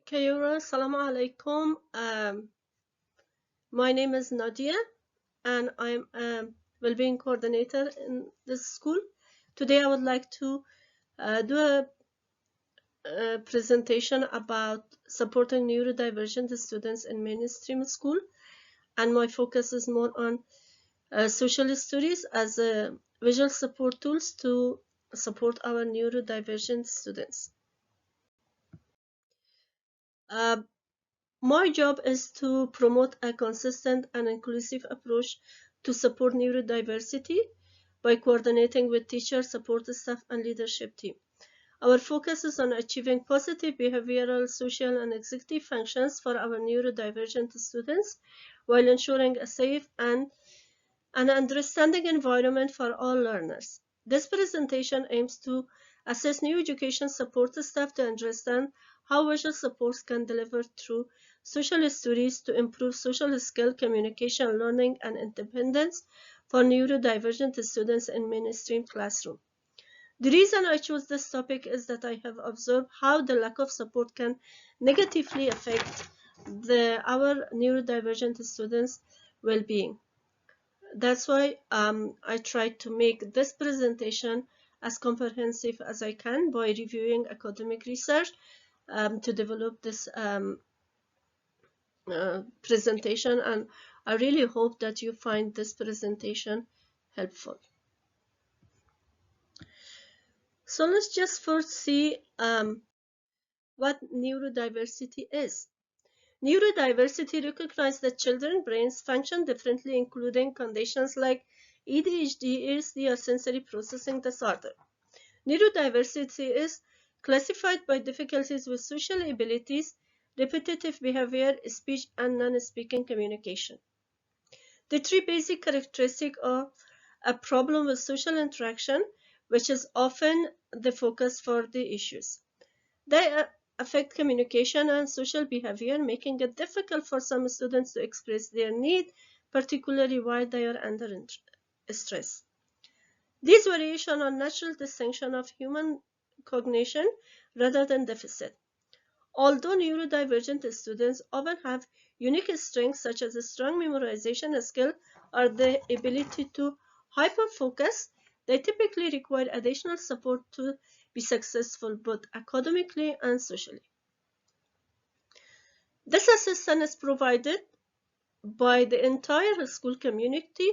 Kayura, Assalamu alaikum. My name is Nadia and I'm a well-being coordinator in this school. Today I would like to do a presentation about supporting neurodivergent students in mainstream school, and my focus is more on social studies as visual support tools to support our neurodivergent students. My job is to promote a consistent and inclusive approach to support neurodiversity by coordinating with teachers, support staff, and leadership team. Our focus is on achieving positive behavioral, social, and executive functions for our neurodivergent students while ensuring a safe and an understanding environment for all learners. This presentation aims to assess new education support staff to understand how visual supports can deliver through social studies to improve social skill, communication, learning, and independence for neurodivergent students in mainstream classroom. The reason I chose this topic is that I have observed how the lack of support can negatively affect our neurodivergent students' well-being. That's why I tried to make this presentation as comprehensive as I can by reviewing academic research to develop this presentation, and I really hope that you find this presentation helpful. So let's just first see what neurodiversity is. Neurodiversity recognizes that children's brains function differently, including conditions like ADHD, ASD, or sensory processing disorder. Neurodiversity is classified by difficulties with social abilities, repetitive behavior, speech, and non-speaking communication. The three basic characteristics are a problem with social interaction, which is often the focus for the issues. They affect communication and social behavior, making it difficult for some students to express their need, particularly while they are under stress. These variations are natural distinction of human cognition rather than deficit. Although neurodivergent students often have unique strengths such as a strong memorization skill or the ability to hyperfocus, they typically require additional support to be successful both academically and socially. This assistance is provided by the entire school community,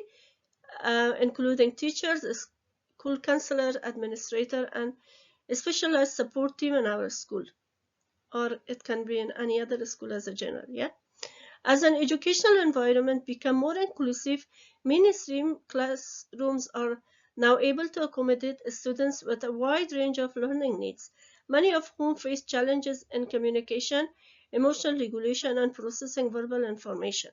including teachers, school counselor, administrator, and a specialized support team in our school, or it can be in any other school as a general. As an educational environment become more inclusive, mainstream classrooms are now able to accommodate students with a wide range of learning needs, many of whom face challenges in communication, emotional regulation, and processing verbal information.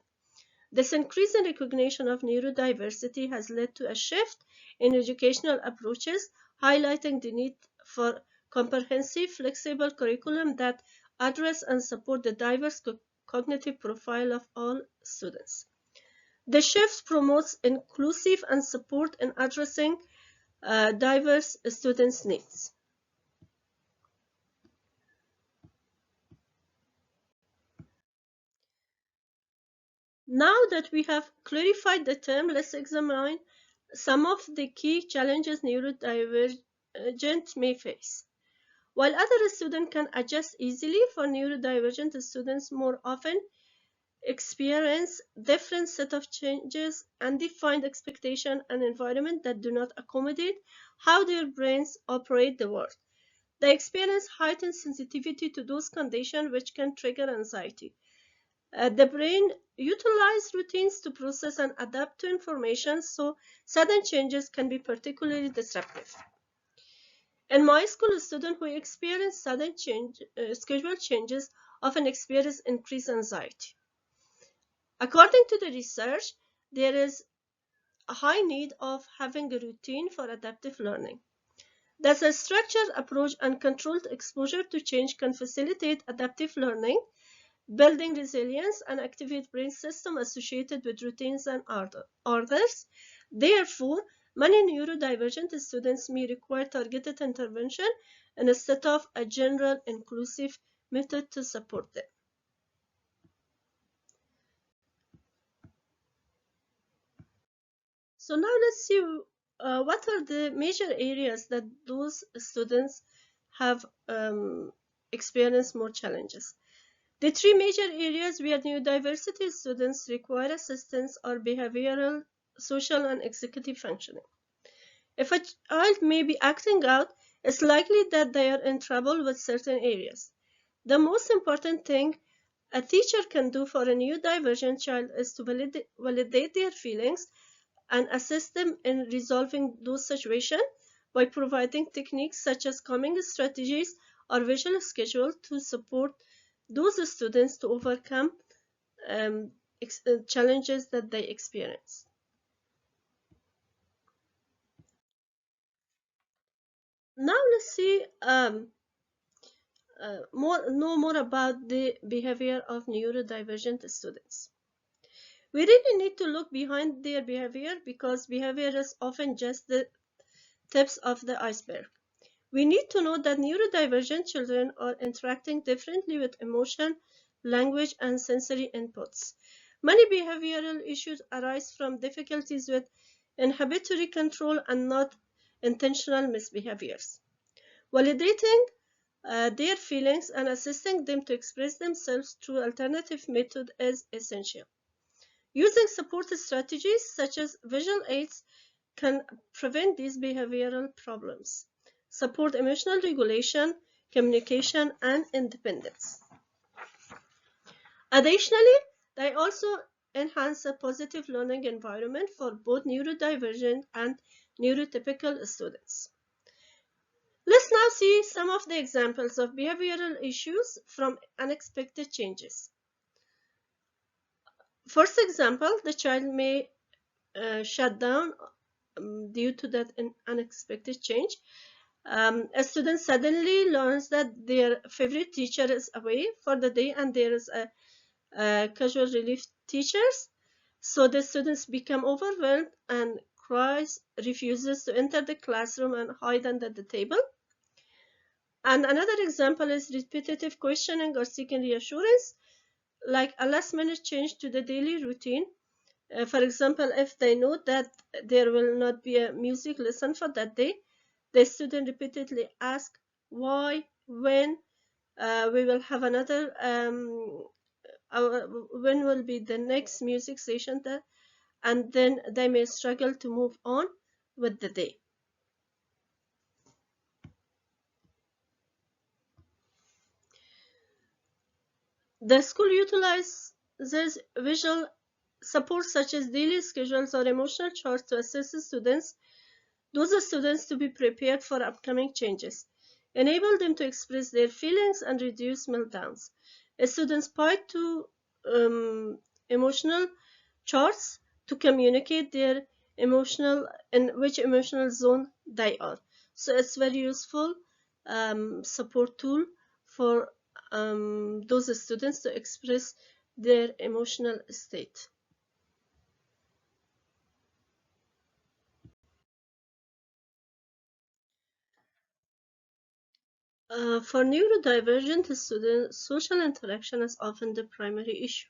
This increase in recognition of neurodiversity has led to a shift in educational approaches, highlighting the need for comprehensive, flexible curriculum that address and support the diverse cognitive profile of all students. The shift promotes inclusive and support in addressing diverse students' needs. Now that we have clarified the term, let's examine some of the key challenges neurodivergent may face. While other students can adjust easily, for neurodivergent students more often experience different set of changes and defined expectation and environment that do not accommodate how their brains operate the world. They experience heightened sensitivity to those conditions which can trigger anxiety. The brain utilizes routines to process and adapt to information, so sudden changes can be particularly disruptive. In my school, students who experience sudden schedule changes often experience increased anxiety. According to the research, there is a high need of having a routine for adaptive learning. Thus, a structured approach and controlled exposure to change can facilitate adaptive learning, building resilience and activate brain system associated with routines and orders. Therefore, many neurodivergent students may require targeted intervention instead of a general inclusive method to support them. So now let's see what are the major areas that those students have experienced more challenges. The three major areas where neurodiversity students require assistance are behavioral, social, and executive functioning. If a child may be acting out, it's likely that they are in trouble with certain areas. The most important thing a teacher can do for a neurodivergent child is to validate their feelings and assist them in resolving those situations by providing techniques such as calming strategies or visual schedule to support those students to overcome challenges that they experience. Now let's see know more about the behavior of neurodivergent students. We really need to look behind their behavior because behavior is often just the tips of the iceberg. We need to know that neurodivergent children are interacting differently with emotion, language, and sensory inputs. Many behavioral issues arise from difficulties with inhibitory control and not intentional misbehaviors. Validating their feelings and assisting them to express themselves through alternative methods is essential. Using support strategies such as visual aids can prevent these behavioral problems, support emotional regulation, communication, and independence. Additionally, they also enhance a positive learning environment for both neurodivergent and neurotypical students. Let's now see some of the examples of behavioral issues from unexpected changes. First example, the child may shut down due to that unexpected change. A student suddenly learns that their favorite teacher is away for the day and there is a casual relief teachers. So the students become overwhelmed and cries, refuses to enter the classroom and hide under the table. And another example is repetitive questioning or seeking reassurance, like a last minute change to the daily routine. For example, if they know that there will not be a music lesson for that day, the student repeatedly asks why, when, we will have another, when will be the next music session, and then they may struggle to move on with the day. The school utilizes visual support such as daily schedules or emotional charts to assist students, those students to be prepared for upcoming changes, enable them to express their feelings and reduce meltdowns. Students point to emotional charts to communicate their emotional in which emotional zone they are. So it's very useful support tool for those students to express their emotional state. For neurodivergent students, social interaction is often the primary issue.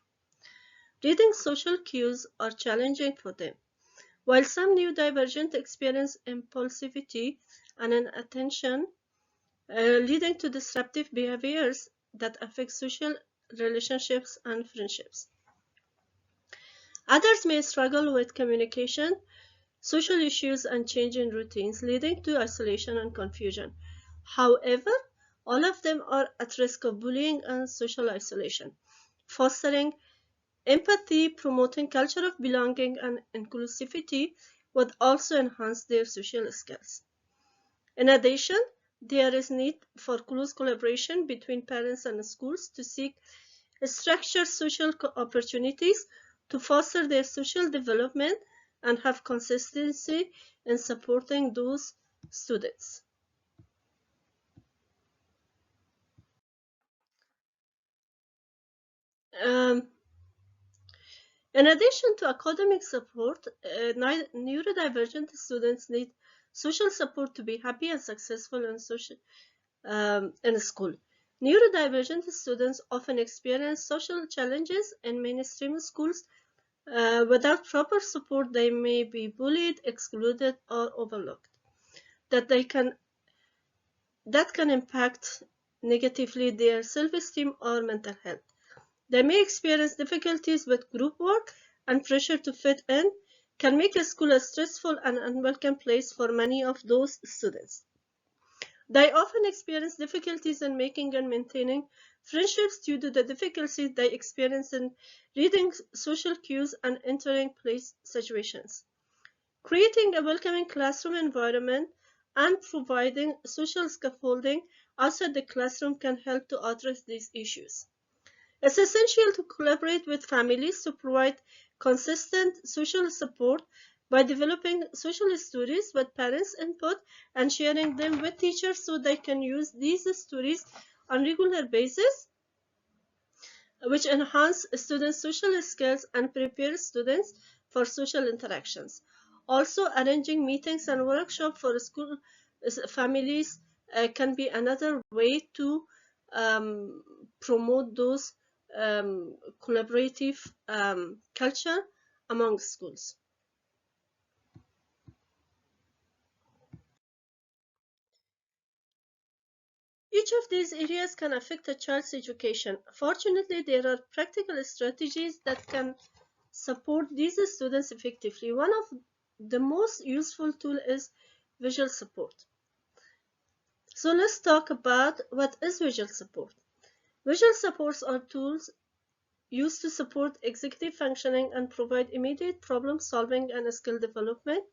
Reading social cues are challenging for them. While some neurodivergent experience impulsivity and inattention, leading to disruptive behaviors that affect social relationships and friendships. Others may struggle with communication, social issues, and change in routines, leading to isolation and confusion. However, all of them are at risk of bullying and social isolation. Fostering empathy, promoting culture of belonging and inclusivity would also enhance their social skills. In addition, there is need for close collaboration between parents and schools to seek structured social opportunities to foster their social development and have consistency in supporting those students. Um, in addition to academic support, neurodivergent students need social support to be happy and successful in school. Neurodivergent students often experience social challenges in mainstream schools. Without proper support, they may be bullied, excluded, or overlooked. That can impact negatively their self-esteem or mental health. They may experience difficulties with group work, and pressure to fit in can make a school a stressful and unwelcome place for many of those students. They often experience difficulties in making and maintaining friendships due to the difficulties they experience in reading social cues and entering place situations. Creating a welcoming classroom environment and providing social scaffolding outside the classroom can help to address these issues. It's essential to collaborate with families to provide consistent social support by developing social stories with parents' input and sharing them with teachers so they can use these stories on a regular basis, which enhance students' social skills and prepare students for social interactions. Also, arranging meetings and workshops for school families can be another way to um, promote those collaborative culture among schools. Each of these areas can affect a child's education. Fortunately, there are practical strategies that can support these students effectively. One of the most useful tools is visual support. So let's talk about what is visual support. Visual supports are tools used to support executive functioning and provide immediate problem solving and skill development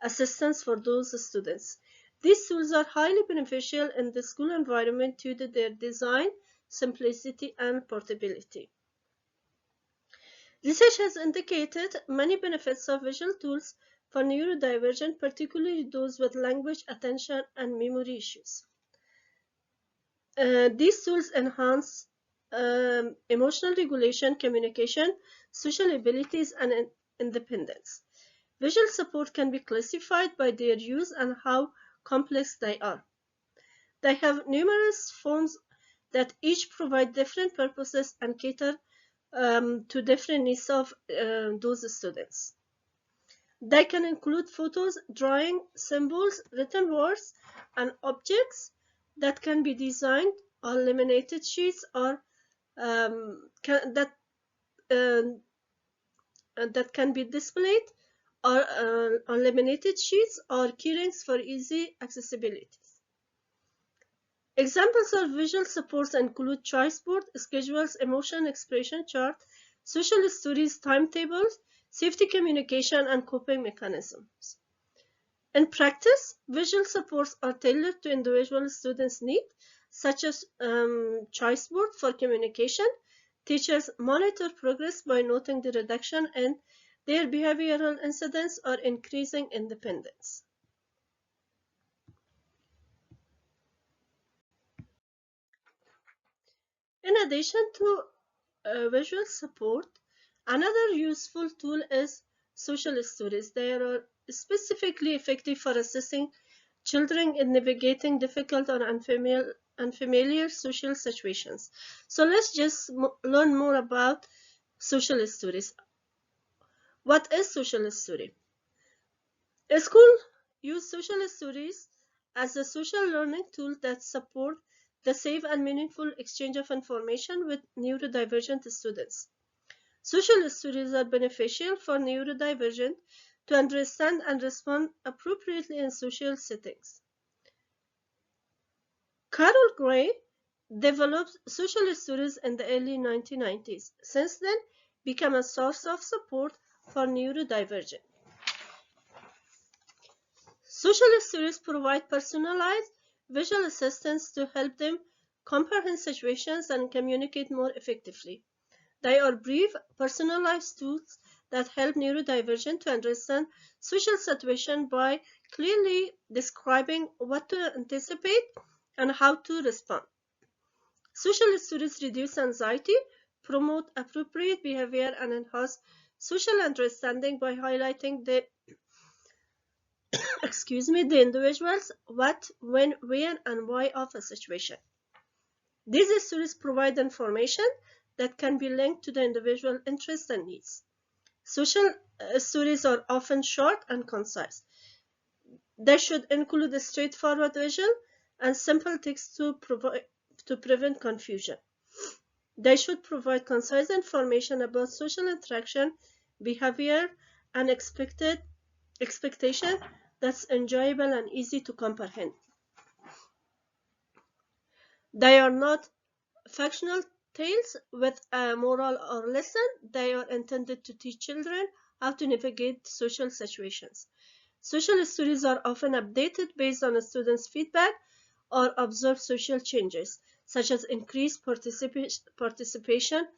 assistance for those students. These tools are highly beneficial in the school environment due to their design, simplicity, and portability. Research has indicated many benefits of visual tools for neurodivergent, particularly those with language, attention, and memory issues. These tools enhance emotional regulation, communication, social abilities, and independence. Visual support can be classified by their use and how complex they are. They have numerous forms that each provide different purposes and cater to different needs of those students. They can include photos, drawing, symbols, written words, and objects that can be designed on laminated sheets or uh, that can be displayed or on laminated sheets or keyrings for easy accessibility. Examples of visual supports include choice board, schedules, emotion expression chart, social stories, timetables, safety communication, and coping mechanisms. In practice, visual supports are tailored to individual students' needs, such as choice board for communication. Teachers monitor progress by noting the reduction in their behavioral incidents or increasing independence. In addition to visual support, another useful tool is social stories. They are specifically effective for assisting children in navigating difficult or unfamiliar social situations. So let's just learn more about social stories. What is social story? A school use social stories as a social learning tool that support the safe and meaningful exchange of information with neurodivergent students. Social stories are beneficial for neurodivergent to understand and respond appropriately in social settings. Carol Gray developed social stories in the early 1990s. Since then, became a source of support for neurodivergent. Social stories provide personalized visual assistance to help them comprehend situations and communicate more effectively. They are brief, personalized tools that help neurodivergent to understand social situations by clearly describing what to anticipate and how to respond. Social stories reduce anxiety, promote appropriate behavior, and enhance social understanding by highlighting the the individuals what, when, where, and why of a situation. These stories provide information that can be linked to the individual interests and needs. Social stories are often short and concise. They should include a straightforward visual and simple text to prevent confusion. They should provide concise information about social interaction, behavior, and expectation that's enjoyable and easy to comprehend. They are not fictional tales with a moral or lesson. They are intended to teach children how to navigate social situations. Social stories are often updated based on a student's feedback or observed social changes, such as increased participation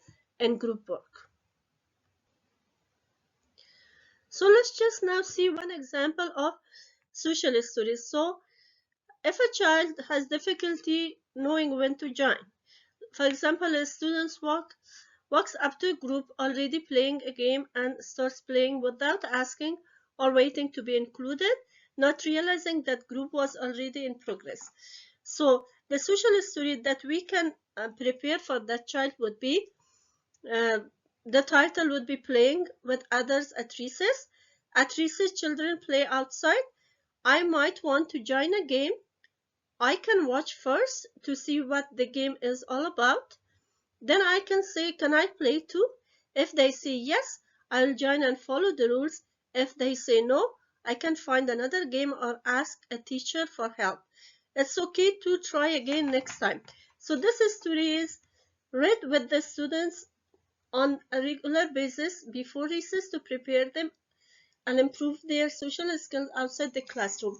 in group work. So let's just now see one example of social stories. So if a child has difficulty knowing when to join, for example, a student walks up to a group already playing a game and starts playing without asking or waiting to be included, not realizing that group was already in progress. So the social story that we can prepare for that child would be, uh, the title would be Playing with Others at Recess. At recess, children play outside. I might want to join a game. I can watch first to see what the game is all about. Then I can say, can I play too? If they say yes, I'll join and follow the rules. If they say no, I can find another game or ask a teacher for help. It's okay to try again next time. So this story is read with the students on a regular basis before recess to prepare them and improve their social skills outside the classroom.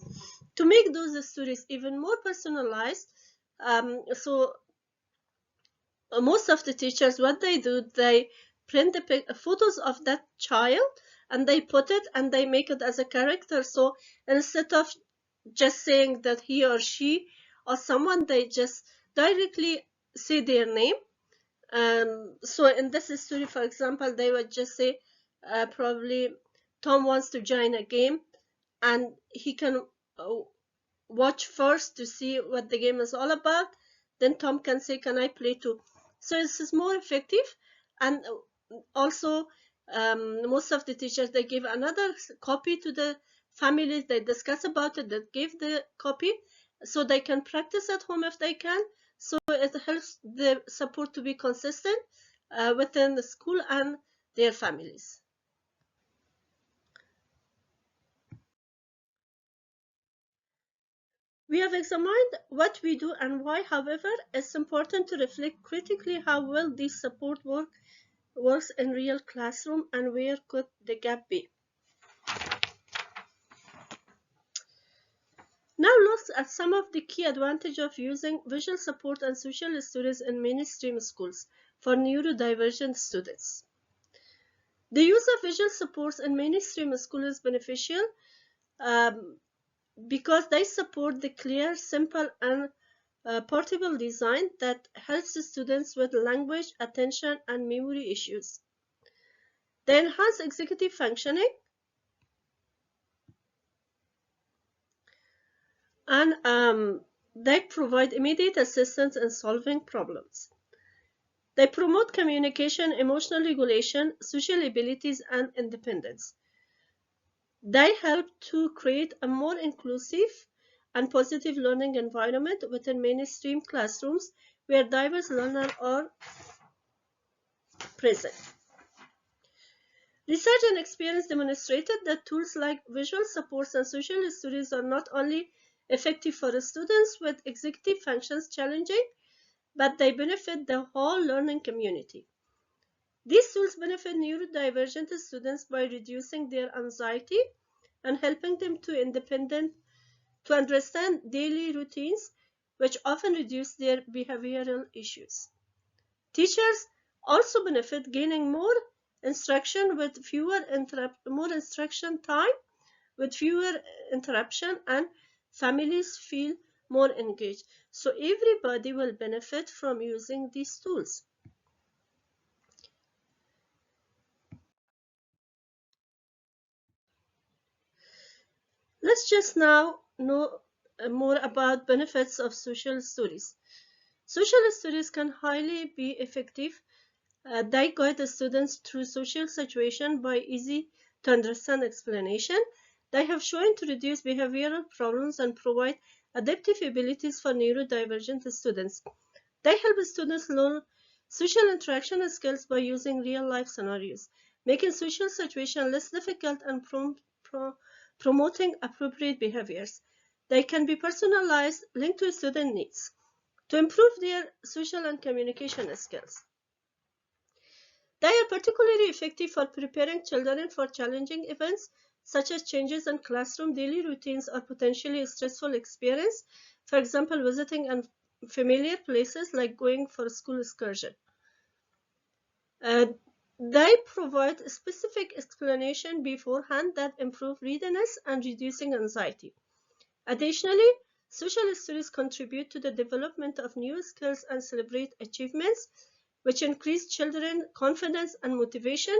To make those stories even more personalized, most of the teachers, what they do, they print the photos of that child and they put it and they make it as a character. So instead of just saying that he or she or someone, they just directly say their name. So in this story, for example, they would just say, probably Tom wants to join a game and he can uh, watch first to see what the game is all about. Then Tom can say, can I play too? So this is more effective. And also, most of the teachers, they give another copy to the families. They discuss about it. They give the copy so they can practice at home if they can. So it helps the support to be consistent within the school and their families. We have examined what we do and why. However, it's important to reflect critically how well this support works in real classroom and where could the gap be. Now look at some of the key advantages of using visual support and social stories in mainstream schools for neurodivergent students. The use of visual supports in mainstream schools is beneficial um, because they support the clear, simple, and portable design that helps the students with language, attention, and memory issues. They enhance executive functioning and they provide immediate assistance in solving problems. They promote communication, emotional regulation, social abilities, and independence. They help to create a more inclusive and positive learning environment within mainstream classrooms where diverse learners are present. Research and experience demonstrated that tools like visual supports and social stories are not only effective for students with executive functions challenging, but they benefit the whole learning community. These tools benefit neurodivergent students by reducing their anxiety and helping them to understand daily routines, which often reduce their behavioral issues. Teachers also benefit gaining more instruction with more instruction time with fewer interruption, and families feel more engaged. So everybody will benefit from using these tools. Let's just now know more about benefits of social stories. Social studies can highly be effective. They guide the students through social situations by easy to understand explanation. They have shown to reduce behavioral problems and provide adaptive abilities for neurodivergent students. They help students learn social interaction skills by using real-life scenarios, making social situations less difficult and promoting appropriate behaviors. They can be personalized, linked to student needs to improve their social and communication skills. They are particularly effective for preparing children for challenging events such as changes in classroom daily routines or potentially stressful experience, for example, visiting unfamiliar places like going for a school excursion. Uh, they provide specific explanation beforehand that improve readiness and reducing anxiety. Additionally, social studies contribute to the development of new skills and celebrate achievements, which increase children's confidence and motivation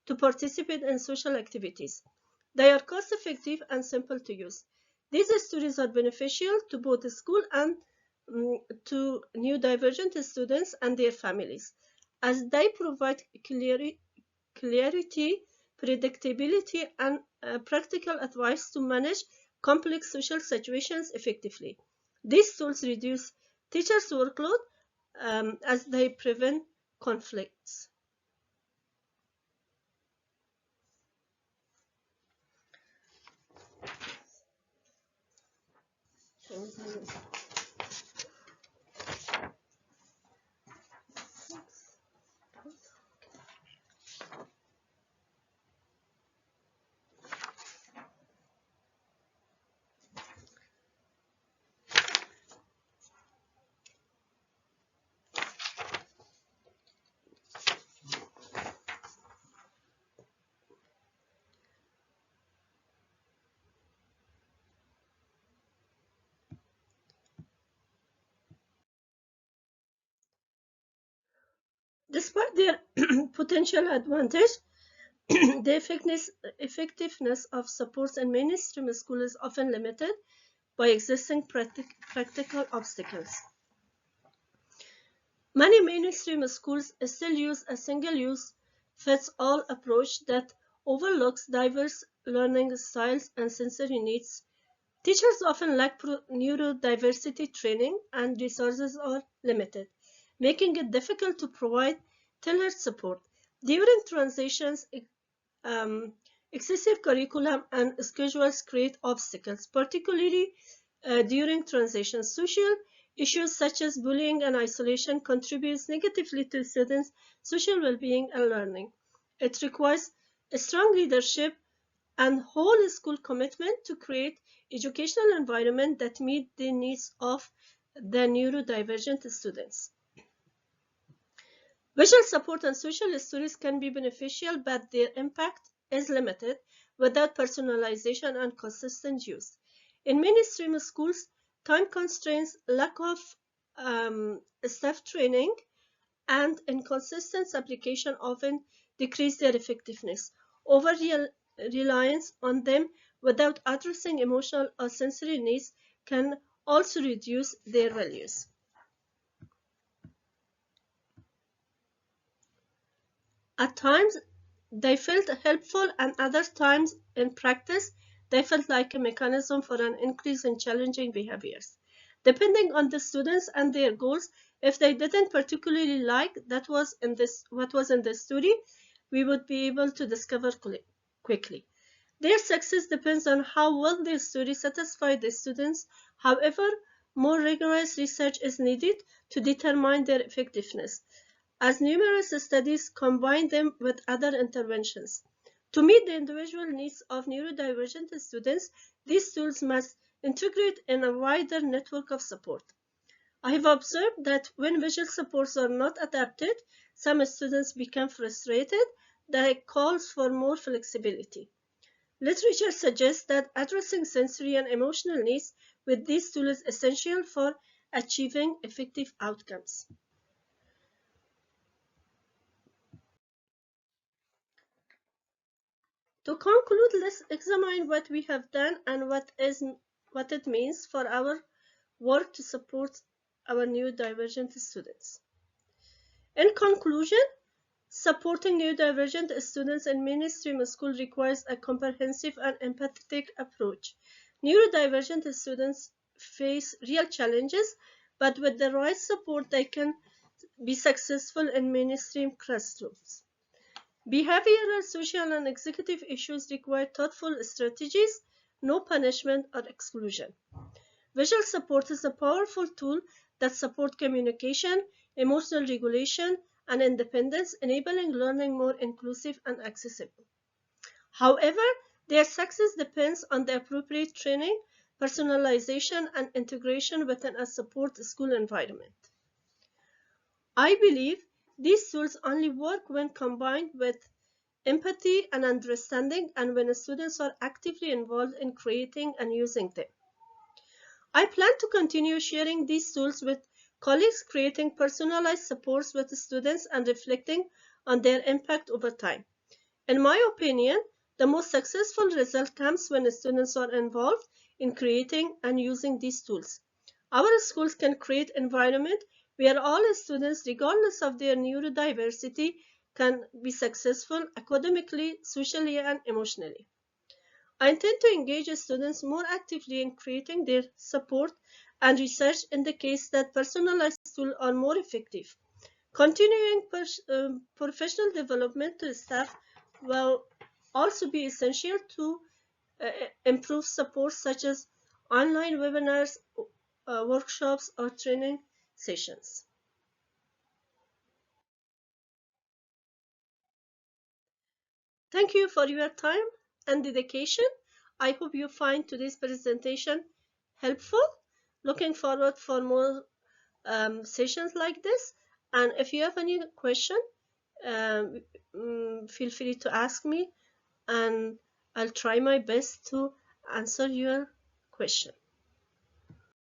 to participate in social activities. They are cost-effective and simple to use. These studies are beneficial to both the school and to neurodivergent students and their families, as they provide clarity, predictability, and practical advice to manage complex social situations effectively. These tools reduce teachers' workload as they prevent conflicts. Despite their potential advantage, the effectiveness of supports in mainstream school is often limited by existing practical obstacles. Many mainstream schools still use a single-use fits-all approach that overlooks diverse learning styles and sensory needs. Teachers often lack neurodiversity training and resources are limited, making it difficult to provide tailored support. During transitions, um, excessive curriculum and schedules create obstacles, particularly during transitions. Social issues such as bullying and isolation contributes negatively to students' social well-being and learning. It requires a strong leadership and whole school commitment to create educational environment that meet the needs of the neurodivergent students. Visual support and social stories can be beneficial, but their impact is limited without personalization and consistent use. In mainstream schools, time constraints, lack of staff training, and inconsistent application often decrease their effectiveness. Over reliance on them without addressing emotional or sensory needs can also reduce their values. At times, they felt helpful, and other times, in practice, they felt like a mechanism for an increase in challenging behaviors. Depending on the students and their goals, if they didn't particularly like what was in the story, we would be able to discover quickly. Their success depends on how well their story satisfies the students. However, more rigorous research is needed to determine their effectiveness, as numerous studies combine them with other interventions. To meet the individual needs of neurodivergent students, these tools must integrate in a wider network of support. I have observed that when visual supports are not adapted, some students become frustrated. That calls for more flexibility. Literature suggests that addressing sensory and emotional needs with these tools is essential for achieving effective outcomes. To conclude, let's examine what we have done and what it means for our work to support our neurodivergent students. In conclusion, supporting neurodivergent students in mainstream school requires a comprehensive and empathetic approach. Neurodivergent students face real challenges, but with the right support, they can be successful in mainstream classrooms. Behavioral, social, and executive issues require thoughtful strategies, no punishment or exclusion. Visual support is a powerful tool that supports communication, emotional regulation, and independence, enabling learning more inclusive and accessible. However, their success depends on the appropriate training, personalization, and integration within a support school environment. I believe these tools only work when combined with empathy and understanding, and when students are actively involved in creating and using them. I plan to continue sharing these tools with colleagues, creating personalized supports with students and reflecting on their impact over time. In my opinion, the most successful result comes when students are involved in creating and using these tools. Our schools can create an environment where all students, regardless of their neurodiversity, can be successful academically, socially, and emotionally. I intend to engage students more actively in creating their support, and research indicates that personalized tools are more effective. Continuing professional development to staff will also be essential to improve support, such as online webinars, workshops, or training sessions. Thank you for your time and dedication. I hope you find today's presentation helpful. Looking forward for more sessions like this. And if you have any question, feel free to ask me, and I'll try my best to answer your question.